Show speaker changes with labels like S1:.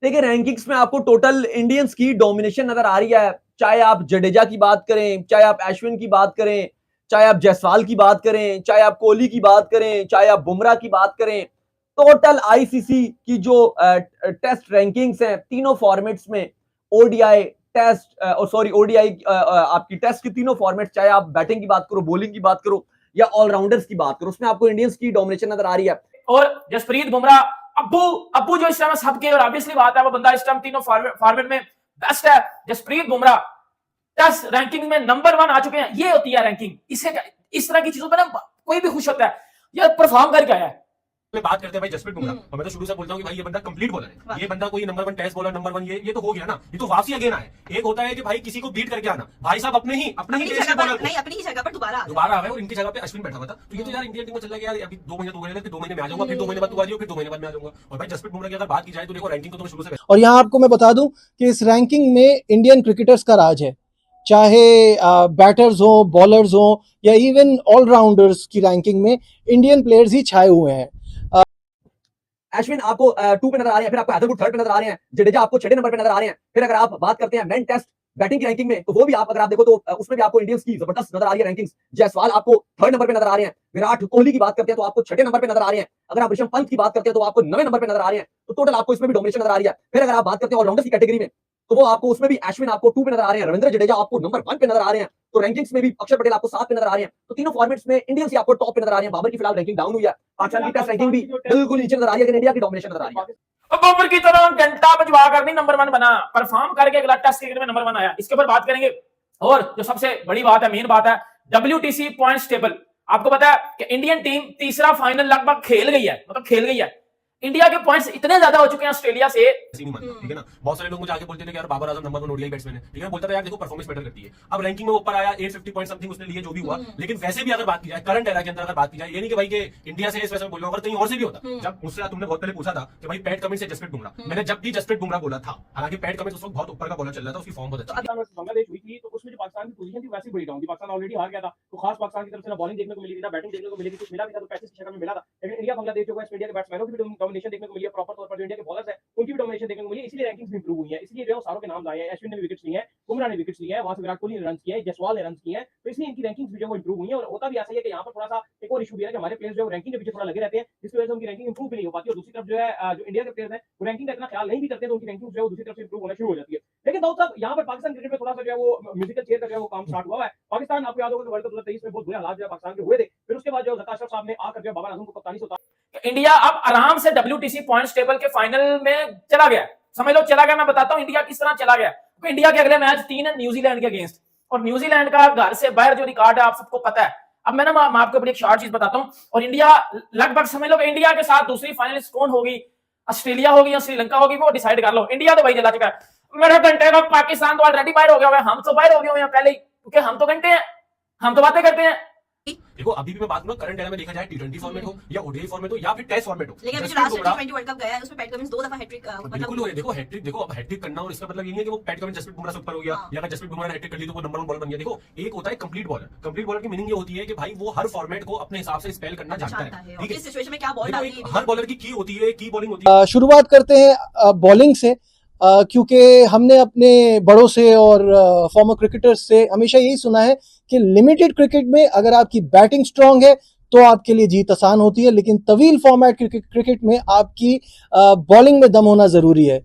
S1: देखिए रैंकिंग्स में आपको टोटल इंडियंस की डोमिनेशन नजर आ रही है। चाहे आप जडेजा की बात करें, चाहे आप अश्विन की बात करें, चाहे आप जायसवाल की बात करें, चाहे आप कोहली की बात करें, चाहे आप बुमराह की बात करें, टोटल आईसीसी की जो टेस्ट रैंकिंग्स हैं तीनों फॉर्मेट्स में, ओडीआई टेस्ट सॉरी ओडीआई आपकी टेस्ट की तीनों फॉर्मेट, चाहे आप बैटिंग की बात करो, बॉलिंग की बात करो या ऑलराउंडर्स की बात करो, उसमें आपको इंडियंस की डोमिनेशन नजर आ रही है।
S2: और जसप्रीत बुमराह, अब्बू अब्बू जो इस टाइम सबके, और ऑब्वियसली बात है वो बंदा इस टाइम तीनों फॉर्मेट में बेस्ट है। जसप्रीत बुमराह टेस्ट रैंकिंग में नंबर 1 आ चुके हैं। ये होती है रैंकिंग। इस तरह की चीजों पर ना कोई भी खुश होता है, यार परफॉर्म करके आया है।
S3: बात करते हैं भाई जसप्रीत बुमराह, और मैं तो शुरू से बोलता हूं कि भाई ये बंदा कंप्लीट बॉलर है। ये बंदा कोई नंबर 1 टेस्ट बॉलर, नंबर 1 ये तो हो गया ना, ये तो वापसी अगेन आए। एक होता है कि भाई किसी को बीट करके आना, भाई साहब अपने ही देश के बॉलर नहीं, अपनी ही जगह पर दोबारा आए, और इनकी जगह पे अश्विन बैठा हुआ था। तो ये तो यार इंडियन टीम में चल रहा है यार, अभी 2 महीने तो हो गए, फिर 2 महीने में आ जाऊंगा, फिर 2 महीने बाद तू आ जाओ, फिर 2 महीने बाद मैं आ जाऊंगा। और भाई जसप्रीत बुमराह की अगर बात की जाए तो देखो रैंकिंग तो शुरू से,
S4: और यहाँ आपको मैं बता दूं कि इस रैंकिंग में इंडियन क्रिकेटर्स का राज है। चाहे बैटर्स हो, बॉलर्स हो, या इवन ऑलराउंडर्स की रैंकिंग में इंडियन प्लेयर्स ही छाए हुए हैं।
S1: अश्विन आपको 2 पे नजर आ रहे हैं, फिर आपको हैदरवुड 3rd पे नजर आ रहे हैं, जडेजा आपको 6 नंबर पे नजर आ रहे हैं। फिर अगर आप बात करते हैं मेन टेस्ट बैटिंग की रैंकिंग में, तो वो भी आप अगर आप देखो तो उसमें भी आपको इंडियंस की जबरदस्त नजर आ रही है रैंकिंग्स। जायसवाल आपको 3rd नंबर पे नजर आ रहे हैं। विराट कोहली की बात करते हैं तो आपको 6 नंबर पे नजर आ रहे हैं। अगर आप ऋषभ पंत की बात करते हैं तो आपको 9वें नंबर पे नजर आ रहे हैं। तो टोटल आपको इसमें भी डोमिनेशन नजर आ रही है। फिर अगर आप बात करते हैं ऑलराउंडर्स की कैटेगरी में, तो वो आपको उसमें भी अश्विन आपको 2 पे नजर आ रहे हैं, रविंद्र जडेजा आपको नंबर 1 पे नजर आ रहे हैं। तो रैंकिंग्स में भी अक्षर पटेल आपको 7 पे नजर आ रहे हैं। तो तीनों फॉर्मेट्स में इंडियंस ही आपको टॉप पे नजर आ रहे हैं। बाबर की फिलहाल रैंकिंग डाउन हुई है, पाकिस्तान की टेस्ट रैंकिंग भी बिल्कुल नीचे नजर आ रही है, लेकिन इंडिया की डोमिनेशन नजर आ रही है।
S2: बाबर की तरह घंटा बजवा कर नहीं नंबर 1 बना, परफॉर्म करके अगला टेस्ट क्रिकेट में नंबर 1 आया। इसके ऊपर बात करेंगे। और जो सबसे बड़ी बात है, मेन बात है, WTC पॉइंट्स टेबल। आपको पता है कि इंडियन टीम तीसरा फाइनल लगभग खेल गई है, मतलब खेल गई है। इंडिया के पॉइंट्स इतने ज्यादा हो चुके हैं ऑस्ट्रेलिया से,
S3: नहीं मानता, ठीक है ना। बहुत सारे लोग मुझे आके बोलते थे कि यार Babar Azam number 1 ODI batsman है, ठीक है। बोलता था यार देखो परफॉर्मेंस मैटर करती है। अब रैंकिंग में ऊपर आया, 850 पॉइंट समथिंग उसने लिए, जो भी हुआ। लेकिन वैसे भी अगर बात की जाए करंट एरा के अंदर, अगर बात की जाए, ये नहीं कि भाई के इंडिया से इस वजह से बोल रहा हूं, अगर कहीं और से भी होता। जब मुझसे तुमने बहुत पहले पूछा था कि भाई पैट कमिंस से जसप्रीत बुमराह, मैंने जब भी जसप्रीत बुमराह बोला था, हालांकि पैट कमिंस उस वक्त बहुत ऊपर का बॉलर चल रहा था, उसकी फॉर्म बहुत अच्छी थी।
S5: बांग्लादेश हुई थी तो उसमें जो पाकिस्तान की पोजीशन थी वैसी बड़ी डाउन थी। पाकिस्तान ऑलरेडी हार गया था, तो खास पाकिस्तान की तरफ से ना बॉलिंग देखने को मिली थी, ना बैटिंग देखने को मिली थी। कुछ मिला भी था तो पैसेज की शक्ल में मिला था। लेकिन इंडिया बांग्लादेश जो है, इंडिया के बैट्समैनों की भी डोमिनेशन देखने को मिली है, प्रॉपर तौर पर जो इंडिया के बॉलर्स है उनकी भी डोमिनेशन देखने को मिली, इसलिए रैंकिंग्स भी इंप्रूव हुई है। इसलिए जो सारों के नाम आए हैं, अश्विन ने भी विकेट्स लिए हैं, बुमराह ने विकेट्स लिए हैं, वहां से विराट कोहली ने रन किए हैं, जायसवाल ने रन किए हैं, तो इसलिए इनकी रैंकिंग्स भी जो वो इंप्रूव हुई है। और होता भी ऐसा ही है कि यहाँ पर थोड़ा सा एक और इशू भी है कि हमारे प्लेयर्स जो रैंकिंग के पीछे थोड़ा लगे रहते हैं, जिसकी वजह से उनकी रैंकिंग इंप्रूव भी नहीं हो पाती। और दूसरी तरफ जो है, जो इंडिया के प्लेयर्स हैं वो रैंकिंग का इतना ख्याल नहीं भी करते, तो उनकी रैंकिंग जो है दूसरी तरफ से इंप्रूव होना शुरू हो जाती है। लेकिन दाऊद साहब, यहाँ पर पाकिस्तान क्रिकेट में थोड़ा सा जो है वो म्यूजिकल चेयर का जो है वो काम स्टार्ट हुआ है। पाकिस्तान, आपको याद होगा कि वर्ल्ड कप 2023 में बहुत बुरे हालात जो है पाकिस्तान के हुए थे। फिर उसके बाद जो जका अशरफ साहब ने आकर जो बाबर आजम को कप्तानी से उतारा,
S2: इंडिया अब आराम से WTC पॉइंट्स टेबल के फाइनल में चला गया। समझ लो चला गया। मैं बताता हूं इंडिया किस तरह चला गया। तो इंडिया के अगले मैच 3 है न्यूजीलैंड के अगेंस्ट, और न्यूजीलैंड का घर से बाहर जो रिकॉर्ड है आप सबको पता है। अब मैं आपको बड़ी एक शॉर्ट चीज बताता हूं। और इंडिया लगभग समझ लो इंडिया के साथ दूसरी फाइनलिस्ट कौन होगी, ऑस्ट्रेलिया होगी या श्रीलंका होगी, वो डिसाइड कर लो। इंडिया तो भाई चला चुका है। मेरे घंटे का पाकिस्तान तो ऑलरेडी बाहर हो गया है, हम तो बाहर हो गए हैं पहले ही, क्योंकि हम तो घंटे हैं, हम तो बातें करते हैं।
S3: देखो अभी भी मैं बात करूं, करंट एरा में देखा जाए T20 फॉर्मेट हो या ओडीआई फॉर्मेट हो या फिर टेस्ट फॉर्मेट हो,
S6: लेकिन जो लास्ट T20 वर्ल्ड कप गया है उसमें पैट कमिंस 2 दफा हैट्रिक
S3: बिल्कुल हो गया। देखो हैट्रिक, देखो अब हैट्रिक करना, और इसका मतलब ये नहीं है कि वो पैट कमिंस जसप्रीत बुमराह से ऊपर हो गया, या अगर जसप्रीत बुमराह ने हैट्रिक कर ली तो वो नंबर 1 बॉलर बन गया। देखो एक होता है कंप्लीट बॉलर। कंप्लीट बॉलर की मीनिंग ये होती है कि भाई वो हर फॉर्मेट को अपने हिसाब से स्पेल करना जानता है, ठीक है।
S6: इस सिचुएशन में क्या बॉल डालनी है,
S3: हर बॉलर की होती है, की बॉलिंग होती है।
S4: शुरुआत करते हैं बॉलिंग से, क्योंकि हमने अपने बड़ों से और फॉर्मर क्रिकेटर्स से हमेशा यही सुना है कि लिमिटेड क्रिकेट में अगर आपकी बैटिंग स्ट्रांग है तो आपके लिए जीत आसान होती है, लेकिन तवील फॉर्मेट क्रिकेट में आपकी बॉलिंग में दम होना जरूरी है।